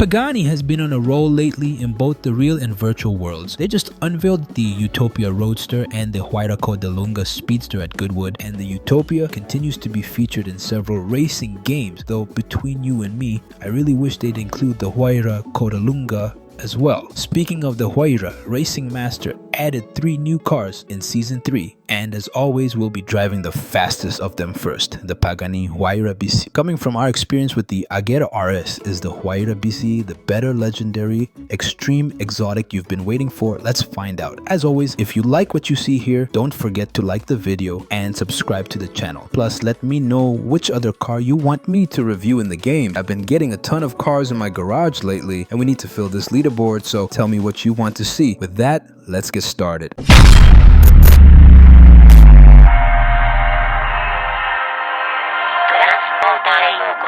Pagani has been on a roll lately in both the real and virtual worlds. They just unveiled the Utopia Roadster and the Huayra Codalunga Speedster at Goodwood, and the Utopia continues to be featured in several racing games, though between you and me, I really wish they'd include the Huayra Codalunga as well. Speaking of the Huayra, Racing Master added 3 new cars in Season 3, and as always we'll be driving the fastest of them first, the Pagani Huayra BC. Coming from our experience with the Agera RS, is the Huayra BC the better legendary, extreme exotic you've been waiting for? Let's find out. As always, if you like what you see here, don't forget to like the video and subscribe to the channel. Plus, let me know which other car you want me to review in the game. I've been getting a ton of cars in my garage lately, and we need to fill this leaderboard, so tell me what you want to see. With that, let's get started.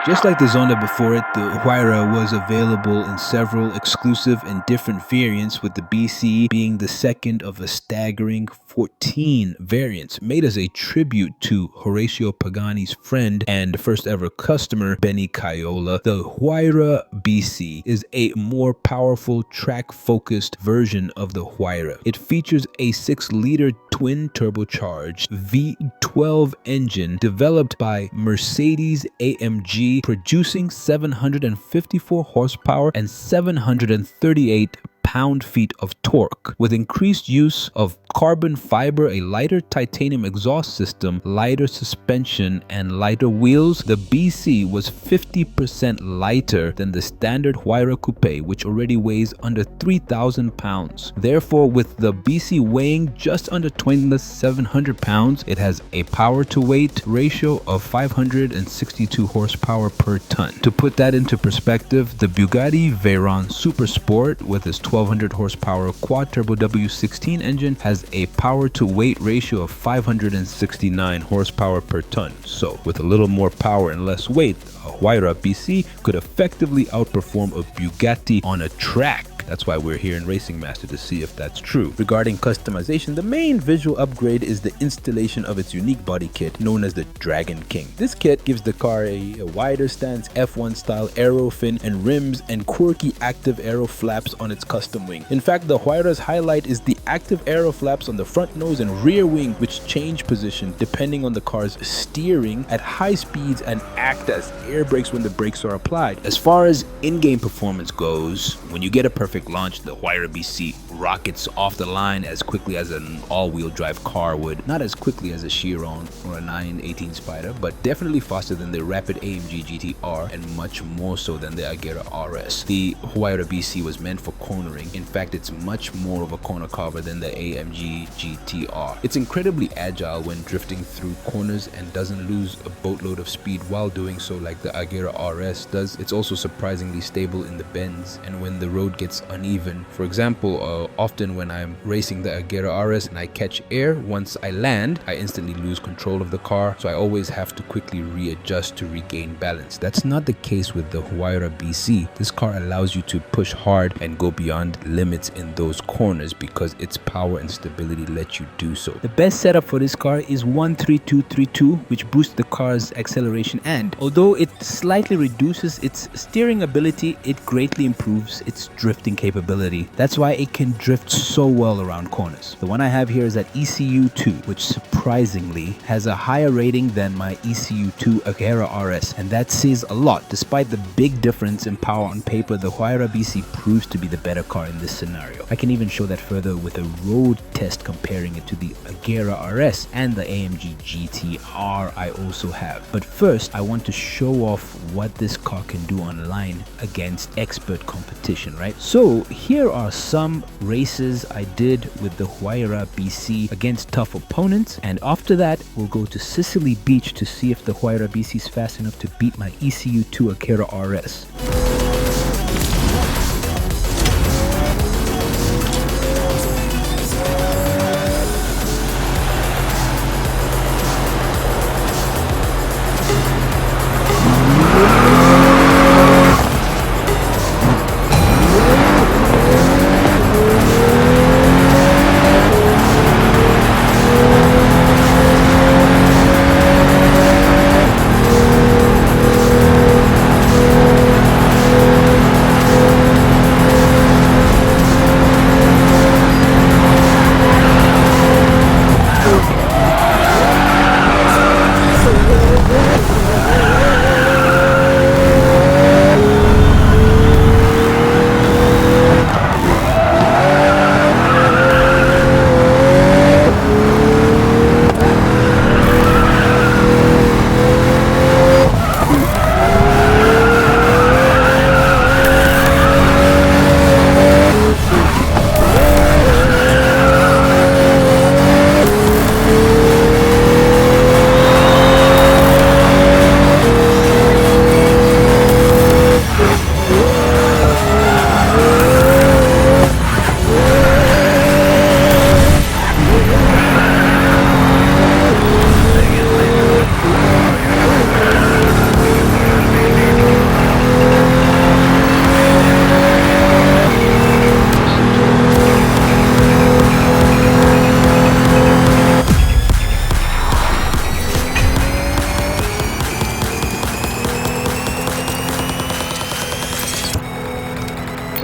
Just like the Zonda before it, the Huayra was available in several exclusive and different variants, with the BC being the second of a staggering 14 variants, made as a tribute to Horacio Pagani's friend and first ever customer, Benny Caiola. The Huayra BC is a more powerful track-focused version of the Huayra. It features a 6-liter twin turbocharged V12 engine developed by Mercedes-AMG, producing 754 horsepower and 738 pound-feet of torque. With increased use of carbon fiber, a lighter titanium exhaust system, lighter suspension, and lighter wheels, the BC was 50% lighter than the standard Huayra Coupe, which already weighs under 3,000 pounds. Therefore, with the BC weighing just under 2,700 pounds, it has a power-to-weight ratio of 562 horsepower per ton. To put that into perspective, the Bugatti Veyron Super Sport, with its 1,200 horsepower quad-turbo W16 engine, has a power-to-weight ratio of 569 horsepower per ton. So, with a little more power and less weight, a Huayra BC could effectively outperform a Bugatti on a track. That's why we're here in Racing Master, to see if that's true. Regarding customization, the main visual upgrade is the installation of its unique body kit known as the Dragon King. This kit gives the car a wider stance, F1 style aero fin and rims, and quirky active aero flaps on its custom wing. In fact, the Huayra's highlight is the active aero flaps on the front nose and rear wing, which change position depending on the car's steering at high speeds and act as air brakes when the brakes are applied. As far as in-game performance goes, when you get a perfect launch, the Huayra BC rockets off the line as quickly as an all-wheel drive car would. Not as quickly as a Chiron or a 918 Spider, but definitely faster than the rapid AMG GTR, and much more so than the Agera RS. The Huayra BC was meant for cornering. In fact, it's much more of a corner carver than the AMG GTR. It's incredibly agile when drifting through corners and doesn't lose a boatload of speed while doing so like the Agera RS does. It's also surprisingly stable in the bends and when the road gets uneven. For example, often when I'm racing the Agera RS and I catch air, once I land, I instantly lose control of the car, so I always have to quickly readjust to regain balance. That's not the case with the Huayra BC. This car allows you to push hard and go beyond limits in those corners because its power and stability let you do so. The best setup for this car is 13232, which boosts the car's acceleration, and although it slightly reduces its steering ability, it greatly improves its drifting capability. That's why it can drift so well around corners. The one I have here is at ECU2, which surprisingly has a higher rating than my ECU2 Agera RS, and that says a lot. Despite the big difference in power on paper, the Huayra BC proves to be the better car in this scenario. I can even show that further with a road test comparing it to the Agera RS and the AMG GTR I also have. But first, I want to show off what this car can do online against expert competition, right? So here are some races I did with the Huayra BC against tough opponents, and after that we'll go to Sicily Beach to see if the Huayra BC is fast enough to beat my ECU2 Agera RS.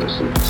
person.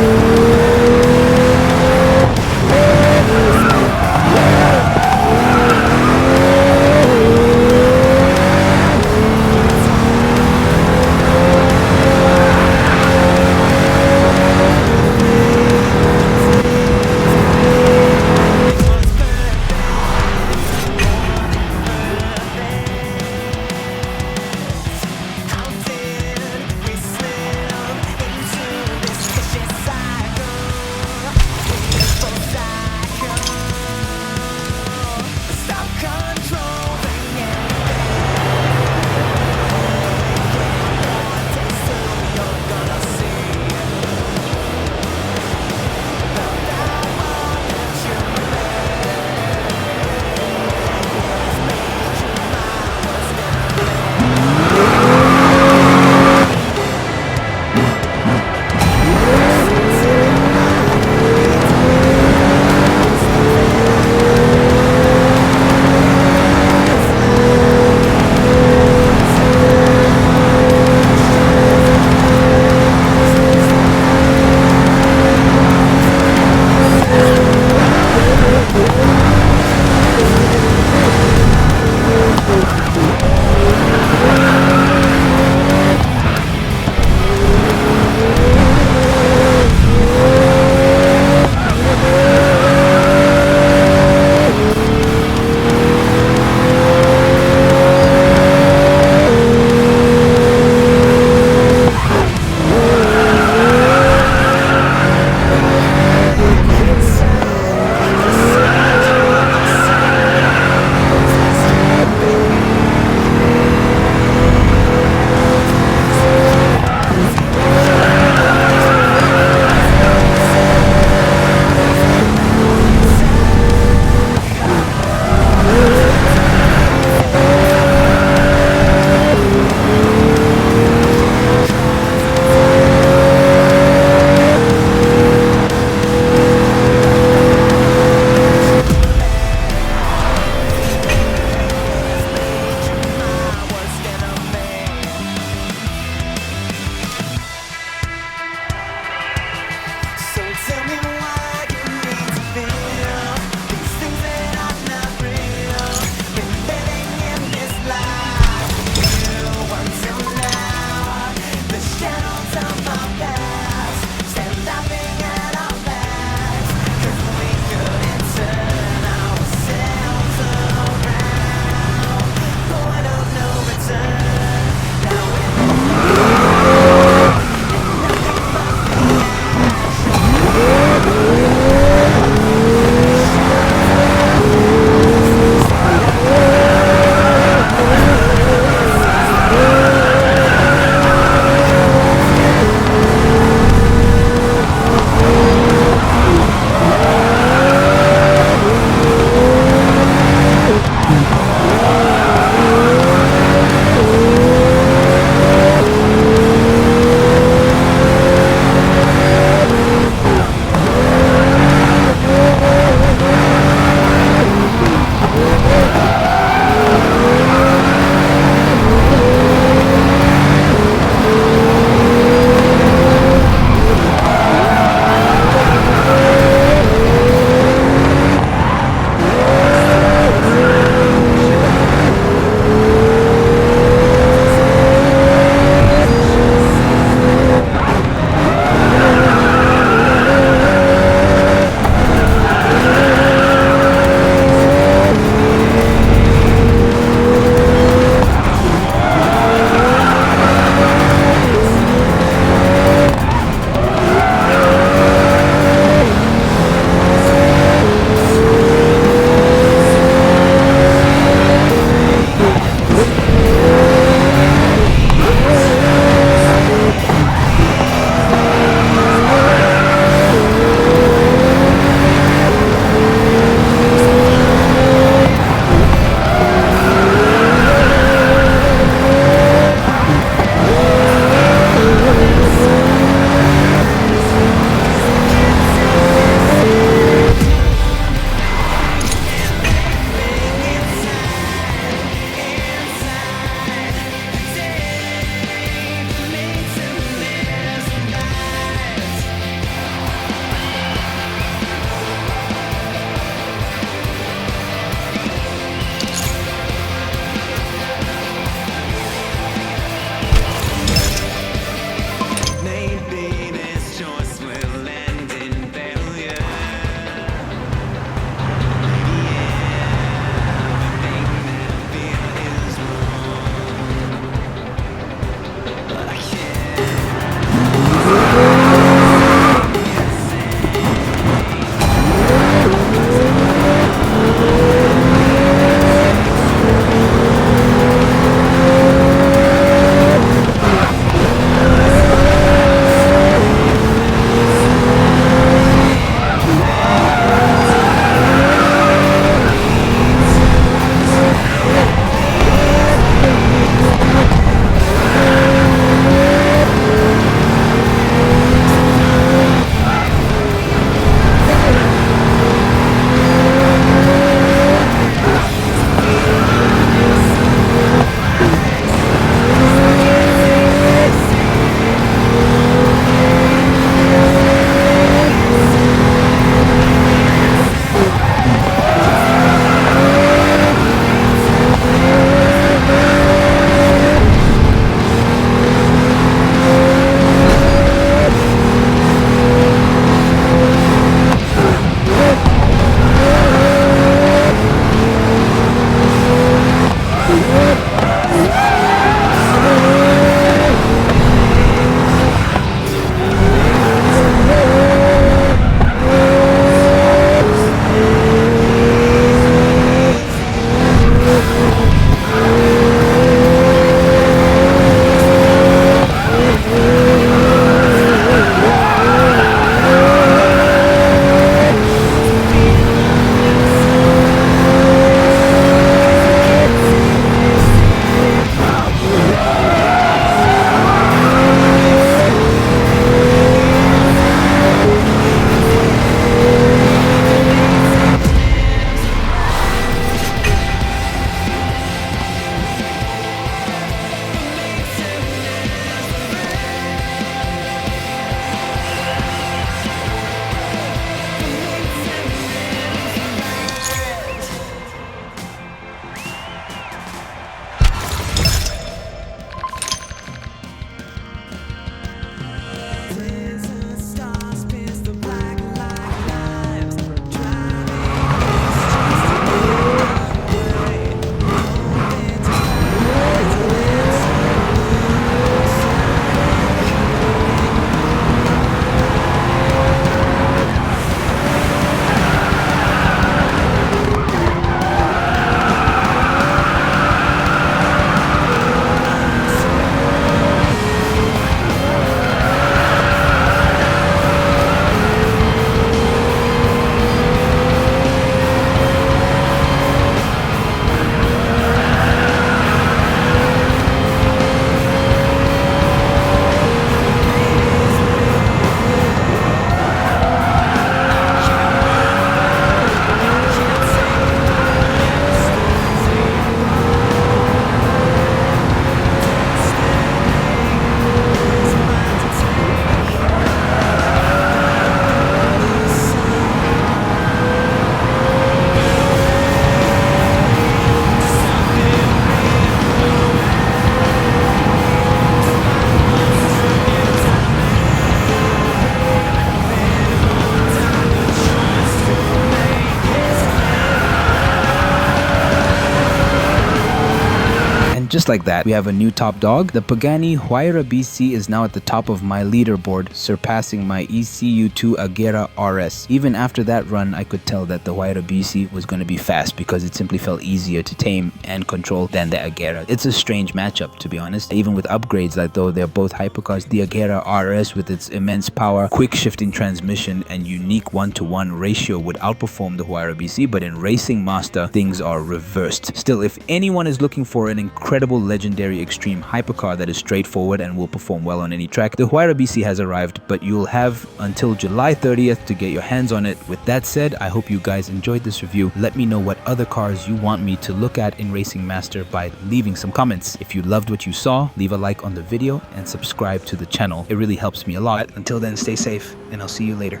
Just like that, we have a new top dog. The Pagani Huayra BC is now at the top of my leaderboard, surpassing my ECU2 Agera RS. Even after that run, I could tell that the Huayra BC was going to be fast because it simply felt easier to tame and control than the Agera. It's a strange matchup, to be honest. Even with upgrades, like though they're both hypercars, the Agera RS with its immense power, quick shifting transmission, and unique 1-to-1 ratio would outperform the Huayra BC, but in Racing Master, things are reversed. Still, if anyone is looking for an incredible legendary extreme hypercar that is straightforward and will perform well on any track, the Huayra BC has arrived, but you'll have until July 30th to get your hands on it. With that said, I hope you guys enjoyed this review. Let me know what other cars you want me to look at in Racing Master by leaving some comments. If you loved what you saw, leave a like on the video and subscribe to the channel. It really helps me a lot. Until then, stay safe and I'll see you later.